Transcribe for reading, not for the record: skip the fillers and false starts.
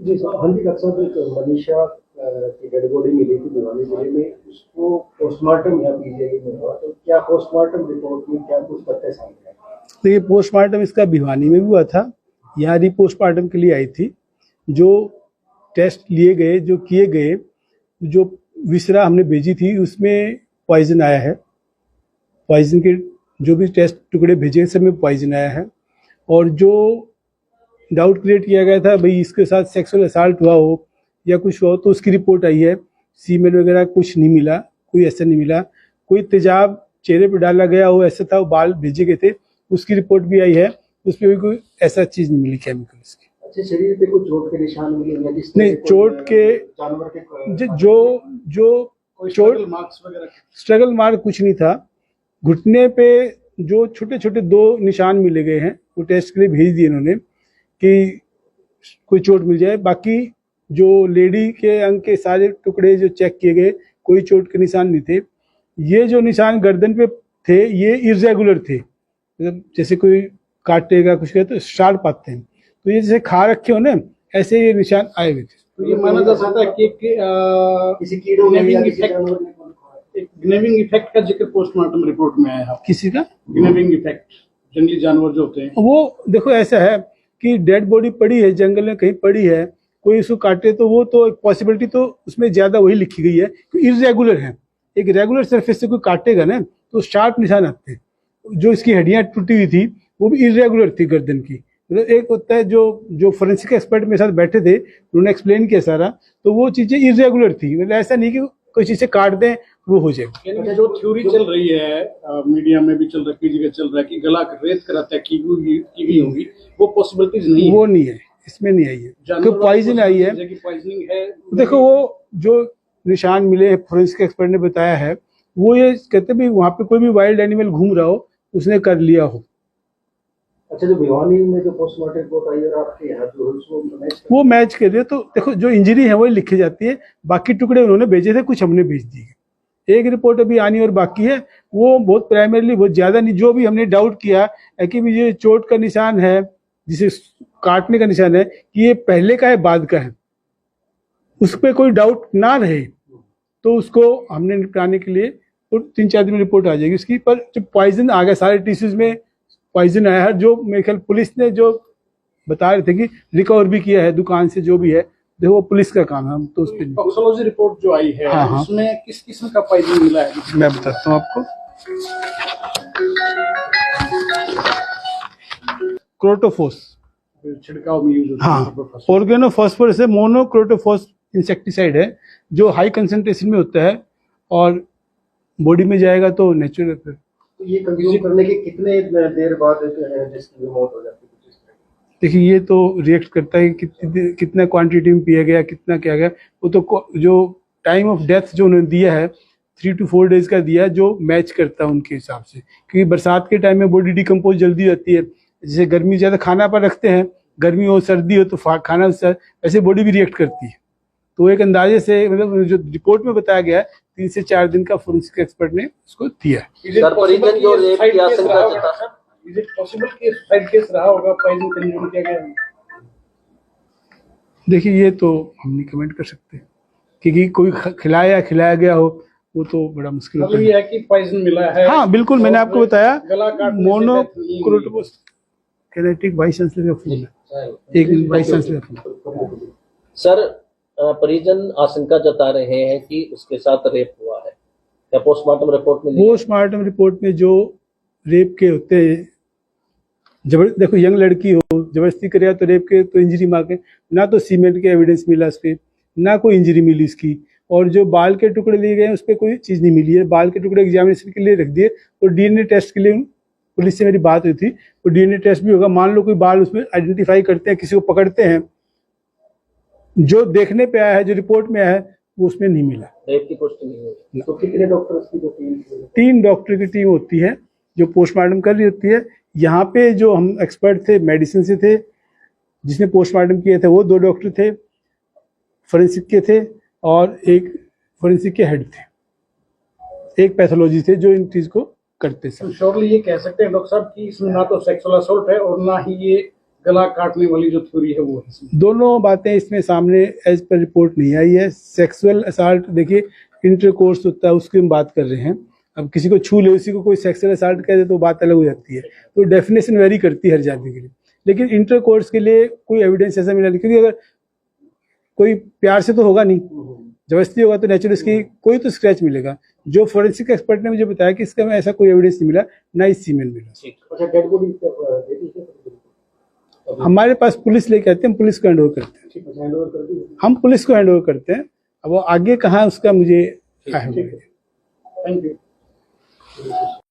जी sir, हाँ जी doctor साहब, एक मनीषा की डेड बॉडी मिली थी भिवानी जिले में, उसको पोस्टमार्टम या पीजीआई में हुआ, तो क्या पोस्टमार्टम रिपोर्ट में क्या कुछ तथ्य सामने आए? देखिए, पोस्टमार्टम इसका भिवानी में भी हुआ था, यहाँ पोस्टमार्टम के लिए आई थी। जो टेस्ट लिए गए, जो किए गए, जो विसरा हमने भेजी थी उसमें पॉइजन आया है। पॉइजन के जो भी टेस्ट टुकड़े भेजे सब में पॉइजन आया है। और जो डाउट क्रिएट किया गया था भाई इसके साथ सेक्सुअल असॉल्ट हुआ हो या कुछ हुआ हो, तो उसकी रिपोर्ट आई है। सीमेन वगैरह कुछ नहीं मिला, कोई ऐसा नहीं मिला। कोई तेजाब चेहरे पर डाला गया हो ऐसा था, बाल भेजे गए थे, उसकी रिपोर्ट भी आई है, उसमें भी कोई ऐसा चीज नहीं मिली केमिकल इसकी। अच्छा, शरीर पे कुछ चोट के निशान मिले या जिस नहीं, चोट के जानवर के जो चोट मार्क्स वगैरह, स्ट्रगल मार्क कुछ नहीं था। घुटने पे जो छोटे छोटे 2 निशान मिले गए हैं, वो टेस्ट के लिए भेज दिए इन्होंने कि कोई चोट मिल जाए। बाकी जो लेडी के अंग के सारे टुकड़े जो चेक किए गए, कोई चोट के निशान नहीं थे। ये जो निशान गर्दन पे थे ये इरेगुलर थे, मतलब जैसे कोई काटेगा कुछ तो शार्प आते हैं, तो ये जैसे खा रखे हो ना, ऐसे ये निशान आए हुए थे। तो ये माना जा सकता है कि किसी कीड़ों ने या किसी जानवर ने एक ग्नेविंग इफेक्ट का जिक्र पोस्टमार्टम रिपोर्ट में आया है। किसी का ग्नेविंग इफेक्ट, जंगली जानवर जो होते हैं वो देखो ऐसा है कि डेड बॉडी पड़ी है जंगल में, कहीं पड़ी है, कोई उसको काटे तो वो तो एक पॉसिबिलिटी तो उसमें ज्यादा वही लिखी गई है कि इरेगुलर है। एक रेगुलर सरफेस से कोई काटेगा ना तो शार्प निशान आते हैं। जो इसकी हड्डियां टूटी हुई थी वो भी इरेगुलर थी गर्दन की। मतलब एक होता है जो फोरेंसिक एक्सपर्ट मेरे साथ बैठे थे, उन्होंने एक्सप्लेन किया सारा, तो वो चीजें इरेगुलर थी। मतलब ऐसा नहीं कि कोई चीज से काट दें वो हो जाएगा। जो थ्योरी चल रही है मीडिया में भी चल रहा है, कई जगह चल रहा है कि गला रेत कराता है की गई होगी, वो पॉसिबिलिटीज नहीं है। वो नहीं है, इसमें नहीं आई है, क्योंकि पॉइजन आई है। पॉइजनिंग है। देखो वो जो निशान मिले फोरेंसिक एक्सपर्ट ने बताया है, वो ये कहते भी वहां पे कोई भी वाइल्ड एनिमल घूम रहा हो उसने कर लिया हो। अच्छा, जो भिवानी में जो पोस्टमार्टम रिपोर्ट आई और आपके यहाँ जो वो मैच कर रही है, तो देखो जो इंजरी है वही लिखी जाती है, बाकी टुकड़े उन्होंने भेजे थे, कुछ हमने भेज दिए। एक रिपोर्ट अभी आनी और बाकी है, वो बहुत प्राइमरीली बहुत ज्यादा नहीं। जो भी हमने डाउट किया है कि ये चोट का निशान है, जिसे काटने का निशान है, कि ये पहले का है बाद का है, उस पर कोई डाउट ना रहे, तो उसको हमने निपटाने के लिए 3-4 दिन में रिपोर्ट आ जाएगी उसकी। पर जब पॉइजन आ गया, सारे टिश्यूज में पॉइजन आया है, जो मेरे ख्याल पुलिस ने जो बता रहे थे कि रिकवर भी किया है दुकान से, जो भी है देखो वो पुलिस का काम है, हम तो उस पर। टॉक्सिकोलॉजी रिपोर्ट जो आई है, हाँ, उसमें किस किस्म का पॉइजन मिला है? मैं बताता हूँ आपको। क्रोटोफोस छिड़काव में यूज होता है। हाँ, ऑर्गेनोफॉस्फोरस है, मोनोक्रोटोफॉस इंसेक्टिसाइड है, जो हाई कंसंट्रेशन में होता है और बॉडी में जाएगा तो नेचुरल। तो ये कंज्यूम करने के कितने देर बाद जिसकी मौत हो जाती है? देखिए, ये तो रिएक्ट करता है कि कितना क्वांटिटी में पिया गया, कितना क्या गया। वो तो जो टाइम ऑफ डेथ जो उन्होंने दिया है 3 to 4 डेज का दिया है, जो मैच करता है उनके हिसाब से, क्योंकि बरसात के टाइम में बॉडी डिकम्पोज जल्दी होती है। जैसे गर्मी ज़्यादा खाना पर रखते हैं, गर्मी हो सर्दी हो तो खाना ऐसे बॉडी भी रिएक्ट करती है। तो एक अंदाजे से, मतलब जो रिपोर्ट में बताया गया है, 3 से 4 दिन का फोरेंसिक एक्सपर्ट ने उसको दिया है। Is it possible कि साइड केस रहा होगा, पॉइजन कंज्यूम किया गया? देखिए, ये तो हम नहीं कमेंट कर सकते, क्योंकि कोई खिलाया गया हो वो तो बड़ा मुश्किल होता है। ये है कि पॉइजन मिला है। हाँ बिल्कुल, मैंने आपको बताया मोनोक्रोटोफॉस कैनेटिक वाइस चांसलर का फोन है, एक मिनट, वाइस चांसलर का फोन। सर, परिजन आशंका जता रहे हैं कि उसके साथ रेप हुआ है, क्या पोस्टमार्टम रिपोर्ट में? पोस्टमार्टम रिपोर्ट में जो रेप के होते हैं, देखो यंग लड़की हो, जबरदस्ती करे तो रेप के तो इंजरी मार्क है ना, तो सीमेंट के एविडेंस मिला उस पर, ना कोई इंजरी मिली इसकी। और जो बाल के टुकड़े लिए गए उस पर कोई चीज़ नहीं मिली है। बाल के टुकड़े एग्जामिनेशन के लिए रख दिए, और डीएनए टेस्ट के लिए पुलिस से मेरी बात हुई थी, तो डीएनए टेस्ट भी होगा। मान लो कोई बाल उसमें आइडेंटिफाई करते हैं, किसी को पकड़ते हैं, जो देखने पे आया है, जो रिपोर्ट में आया है, वो उसमें नहीं मिला। रेप की पुष्टि नहीं हुई। तो कितने डॉक्टर्स की जो टीम? 3 डॉक्टर की टीम होती है जो पोस्टमार्टम कर रही होती है। यहाँ पे जो हम एक्सपर्ट थे मेडिसिन से थे, जिसने पोस्टमार्टम किए थे, वो 2 डॉक्टर थे फोरेंसिक के थे, और एक फोरेंसिक के हेड थे, एक पैथोलॉजी थे जो इन चीज को करते थे। श्योरली ये कह सकते हैं डॉक्टर साहब कि इसमें ना तो सेक्सुअल असॉल्ट है और ना ही ये गला काटने वाली जो थ्योरी है वो है इसमें। दोनों बातें इसमें सामने एज पर रिपोर्ट नहीं आई है। सेक्सुअल असाल्ट देखिए इंटरकोर्स होता है, उसकी हम बात कर रहे हैं। अब किसी को छू ले, उसी को कोई सेक्सुअल असाल्ट कह दे तो बात अलग हो जाती है। तो डेफिनेशन वेरी करती है हर जाति के लिए, लेकिन इंटरकोर्स के लिए कोई एविडेंस ऐसा मिला नहीं, क्योंकि अगर कोई प्यार से तो होगा नहीं, जबरदस्ती होगा तो नेचुरल इसकी कोई तो स्क्रैच मिलेगा। जो फोरेंसिक एक्सपर्ट ने मुझे बताया कि इसका में ऐसा कोई एविडेंस नहीं मिला, ना ही सीमेन मिला। अच्छा, डेड बॉडी देती है हमारे पास पुलिस लेके आते हैं, हम पुलिस को हैंड ओवर करते हैं। ठीक है, हैंड ओवर कर दी। हम पुलिस को हैंड ओवर करते हैं। अब वो आगे कहाँ उसका मुझे थैंक यू।